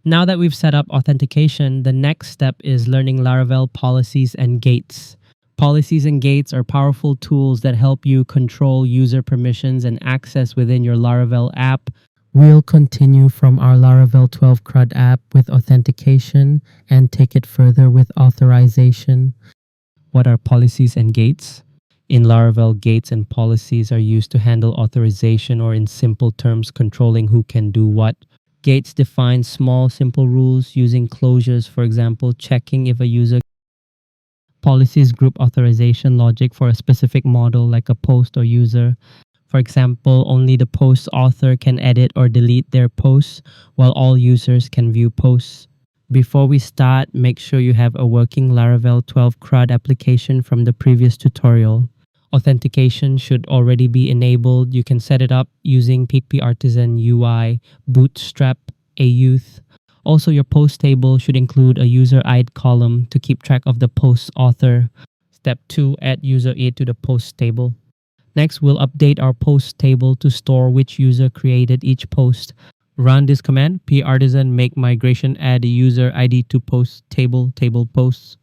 Now that we've set up authentication, the next step is learning Laravel policies and gates. Policies and gates are powerful tools that help you control user permissions and access within your Laravel app. We'll continue from our Laravel 12 CRUD app with authentication and take it further with authorization. What are policies and gates? In Laravel, gates and policies are used to handle authorization, or in simple terms, controlling who can do what. Gates define small, simple rules using closures, for example, checking if a user. Policies group authorization logic for a specific model like a post or user. For example, only the post author can edit or delete their posts, while all users can view posts. Before we start, make sure you have a working Laravel 12 CRUD application from the previous tutorial. Authentication should already be enabled. You can set it up using PHP Artisan UI, Bootstrap, Auth. Also, your post table should include a user ID column to keep track of the post author. Step 2, add user ID to the post table. Next, we'll update our post table to store which user created each post. Run this command, partisan make migration add a user ID to post table posts.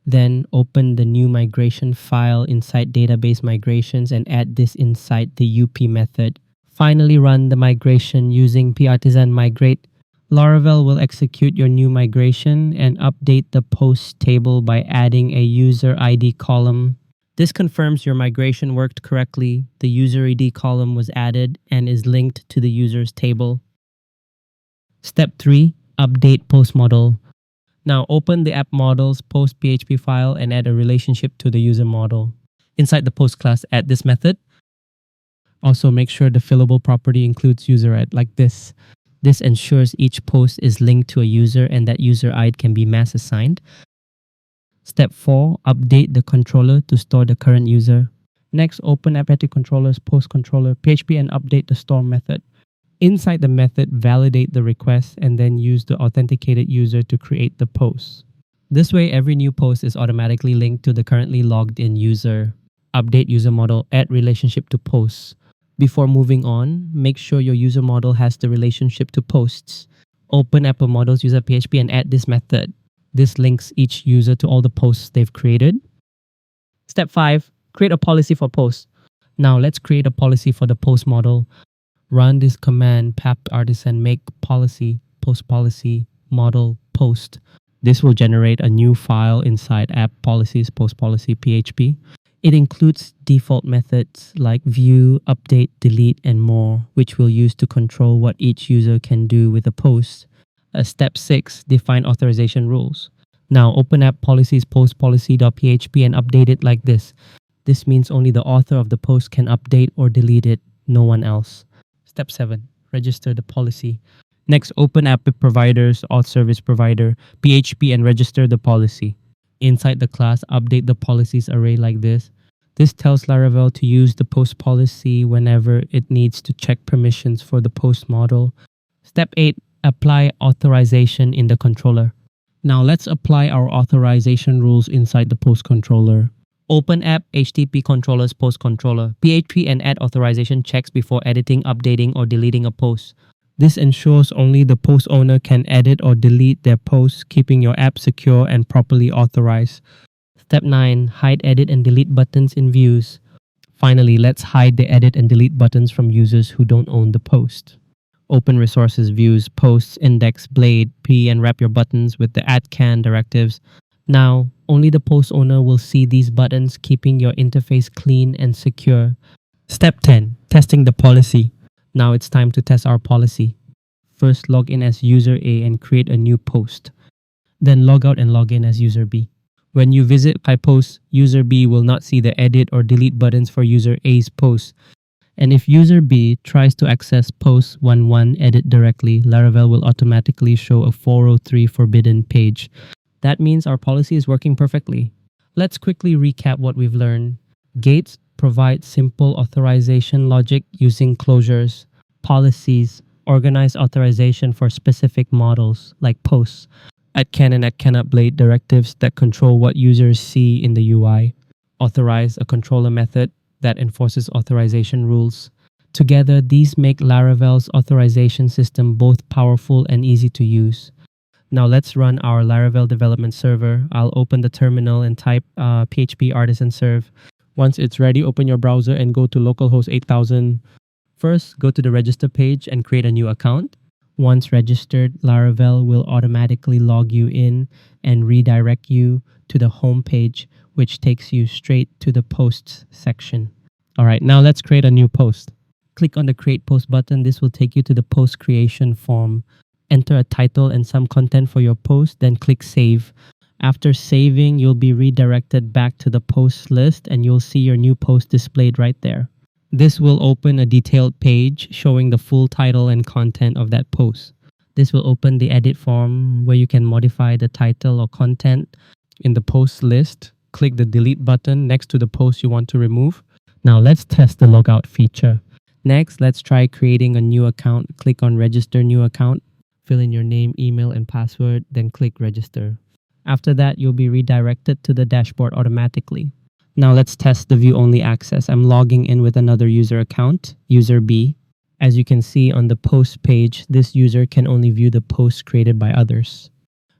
Then open the new migration file inside database migrations and add this inside the up method. Finally, run the migration using partisan migrate. Laravel will execute your new migration and update the post table by adding a user ID column. This confirms your migration worked correctly. The user ID column was added and is linked to the users table. Step 3, update post model. Now open the app model's post PHP file and add a relationship to the user model. Inside the post class, add this method. Also make sure the fillable property includes user ID like this. This ensures each post is linked to a user and that user ID can be mass assigned. Step 4, update the controller to store the current user. Next, open app@controller's post controller PHP and update the store method. Inside the method, validate the request and then use the authenticated user to create the post. This way, every new post is automatically linked to the currently logged in user. Update user model, add relationship to posts. Before moving on, make sure your user model has the relationship to posts. Open Apple Models user PHP and add this method. This links each user to all the posts they've created. Step 5, create a policy for posts. Now let's create a policy for the post model. Run this command partisan make policy, post policy, model, post. This will generate a new file inside app policies, post policy PHP. It includes default methods like view, update, delete, and more, which we'll use to control what each user can do with a post. Step 6, define authorization rules. Now open app policies post policy.php and update it like this. This means only the author of the post can update or delete it, no one else. Step 7, register the policy. Next, open app providers, auth service provider, PHP and register the policy. Inside the class, update the policies array like this. This tells Laravel to use the post policy whenever it needs to check permissions for the post model. Step 8, apply authorization in the controller. Now let's apply our authorization rules inside the post controller. Open app HTTP controllers post controller, PHP and add authorization checks before editing, updating, or deleting a post. This ensures only the post owner can edit or delete their posts, keeping your app secure and properly authorized. Step 9, hide edit and delete buttons in views. Finally, let's hide the edit and delete buttons from users who don't own the post. Open resources, views, posts, index, blade, p, and wrap your buttons with the @can directives. Now, only the post owner will see these buttons, keeping your interface clean and secure. Step 10, testing the policy. Now it's time to test our policy. First, log in as user A and create a new post. Then log out and log in as user B. When you visit my post, user B will not see the edit or delete buttons for user A's post. And if user B tries to access post 11 edit directly, Laravel will automatically show a 403 forbidden page. That means our policy is working perfectly. Let's quickly recap what we've learned. Gates provide simple authorization logic using closures. Policies organize authorization for specific models like posts. @can and @cannot blade directives that control what users see in the UI. Authorize a controller method that enforces authorization rules. Together, these make Laravel's authorization system both powerful and easy to use. Now let's run our Laravel development server. I'll open the terminal and type PHP artisan serve. Once it's ready, open your browser and go to localhost 8000. First, go to the register page and create a new account. Once registered, Laravel will automatically log you in and redirect you to the home page, which takes you straight to the posts section. All right, now let's create a new post. Click on the Create Post button. This will take you to the post creation form. Enter a title and some content for your post, then click Save. After saving, you'll be redirected back to the post list and you'll see your new post displayed right there. This will open a detailed page showing the full title and content of that post. This will open the edit form where you can modify the title or content. In the post list, click the delete button next to the post you want to remove. Now let's test the logout feature. Next, let's try creating a new account. Click on Register New Account. Fill in your name, email, and password, then click Register. After that, you'll be redirected to the dashboard automatically. Now let's test the view-only access. I'm logging in with another user account, user B. As you can see on the post page, this user can only view the posts created by others.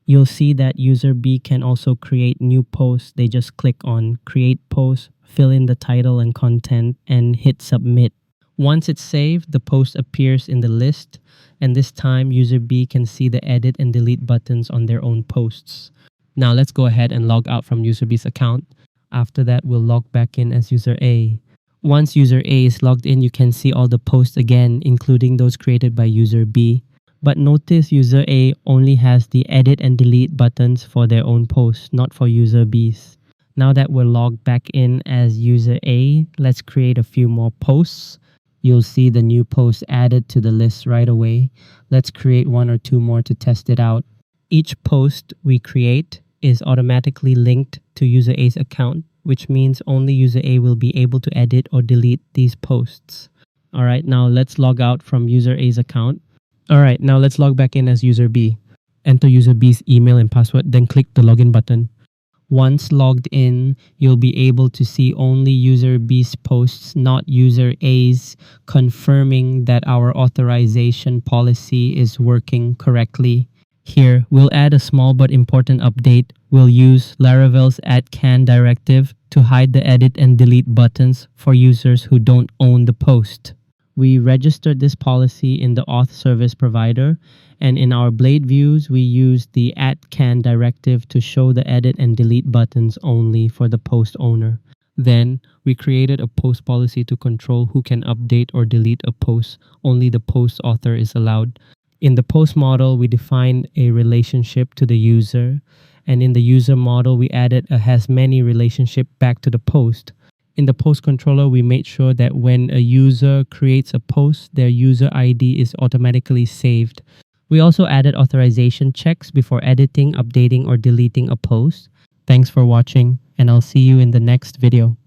You'll see that user B can also create new posts. They just click on Create Post, fill in the title and content, and hit Submit. Once it's saved, the post appears in the list, and this time user B can see the edit and delete buttons on their own posts. Now let's go ahead and log out from user B's account. After that, we'll log back in as user A. Once user A is logged in, you can see all the posts again, including those created by user B. But notice user A only has the edit and delete buttons for their own posts, not for user B's. Now that we're logged back in as user A, let's create a few more posts. You'll see the new posts added to the list right away. Let's create one or two more to test it out. Each post we create is automatically linked to user A's account, which means only user A will be able to edit or delete these posts. All right, now let's log out from user A's account. All right, now let's log back in as user B. Enter user B's email and password, then click the login button. Once logged in, you'll be able to see only user B's posts, not user A's, confirming that our authorization policy is working correctly. Here, we'll add a small but important update. We'll use Laravel's @can directive to hide the edit and delete buttons for users who don't own the post. We registered this policy in the Auth service provider, and in our Blade views, we used the @can directive to show the edit and delete buttons only for the post owner. Then, we created a post policy to control who can update or delete a post. Only the post author is allowed. In the post model, we defined a relationship to the user, and in the user model, we added a has many relationship back to the post. In the post controller, we made sure that when a user creates a post, their user ID is automatically saved. We also added authorization checks before editing, updating, or deleting a post. Thanks for watching, and I'll see you in the next video.